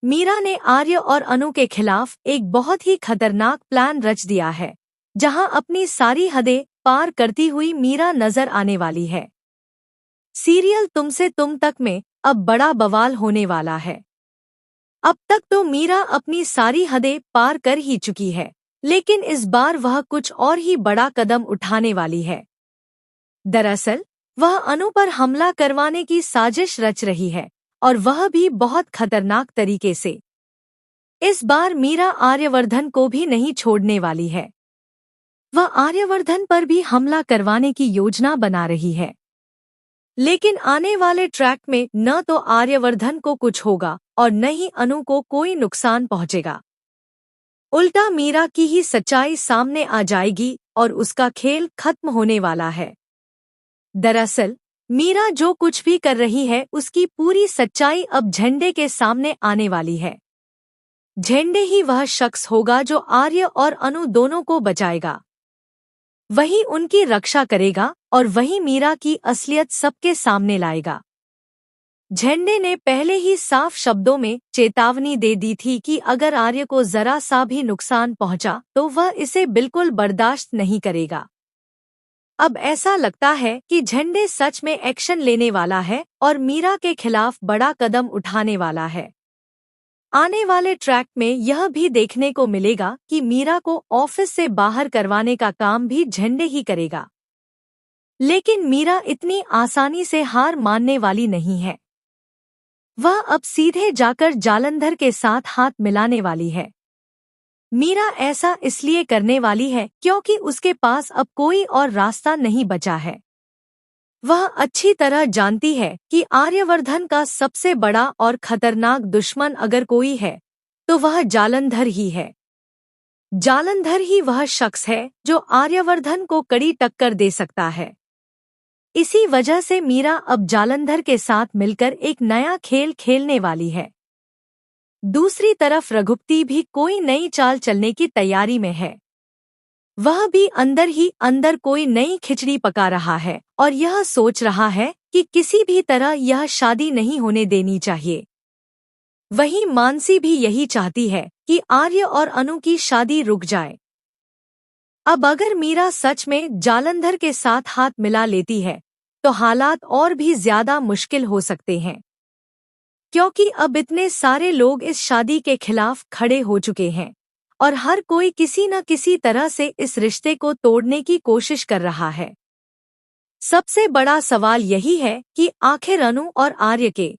मीरा ने आर्य और अनु के खिलाफ एक बहुत ही खतरनाक प्लान रच दिया है, जहां अपनी सारी हदें पार करती हुई मीरा नजर आने वाली है। सीरियल तुमसे तुम तक में अब बड़ा बवाल होने वाला है। अब तक तो मीरा अपनी सारी हदें पार कर ही चुकी है, लेकिन इस बार वह कुछ और ही बड़ा कदम उठाने वाली है। दरअसल वह अनु पर हमला करवाने की साजिश रच रही है, और वह भी बहुत खतरनाक तरीके से। इस बार मीरा आर्यवर्धन को भी नहीं छोड़ने वाली है। वह आर्यवर्धन पर भी हमला करवाने की योजना बना रही है। लेकिन आने वाले ट्रैक में न तो आर्यवर्धन को कुछ होगा और न ही अनु को कोई नुकसान पहुंचेगा। उल्टा मीरा की ही सच्चाई सामने आ जाएगी और उसका खेल खत्म होने वाला है। दरअसल मीरा जो कुछ भी कर रही है उसकी पूरी सच्चाई अब झंडे के सामने आने वाली है। झंडे ही वह शख्स होगा जो आर्य और अनु दोनों को बचाएगा, वही उनकी रक्षा करेगा और वही मीरा की असलियत सबके सामने लाएगा। झंडे ने पहले ही साफ शब्दों में चेतावनी दे दी थी कि अगर आर्य को जरा सा भी नुकसान पहुंचा तो वह इसे बिल्कुल बर्दाश्त नहीं करेगा। अब ऐसा लगता है कि झंडे सच में एक्शन लेने वाला है और मीरा के खिलाफ बड़ा कदम उठाने वाला है। आने वाले ट्रैक में यह भी देखने को मिलेगा कि मीरा को ऑफिस से बाहर करवाने का काम भी झंडे ही करेगा। लेकिन मीरा इतनी आसानी से हार मानने वाली नहीं है। वह अब सीधे जाकर जालंधर के साथ हाथ मिलाने वाली है। मीरा ऐसा इसलिए करने वाली है क्योंकि उसके पास अब कोई और रास्ता नहीं बचा है। वह अच्छी तरह जानती है कि आर्यवर्धन का सबसे बड़ा और खतरनाक दुश्मन अगर कोई है तो वह जालंधर ही है। जालंधर ही वह शख्स है जो आर्यवर्धन को कड़ी टक्कर दे सकता है। इसी वजह से मीरा अब जालंधर के साथ मिलकर एक नया खेल खेलने वाली है। दूसरी तरफ रघुपति भी कोई नई चाल चलने की तैयारी में है। वह भी अंदर ही अंदर कोई नई खिचड़ी पका रहा है और यह सोच रहा है कि किसी भी तरह यह शादी नहीं होने देनी चाहिए। वहीं मानसी भी यही चाहती है कि आर्य और अनु की शादी रुक जाए। अब अगर मीरा सच में जालंधर के साथ हाथ मिला लेती है तो हालात और भी ज्यादा मुश्किल हो सकते हैं, क्योंकि अब इतने सारे लोग इस शादी के खिलाफ खड़े हो चुके हैं और हर कोई किसी न किसी तरह से इस रिश्ते को तोड़ने की कोशिश कर रहा है। सबसे बड़ा सवाल यही है कि आखिर अनु और आर्य के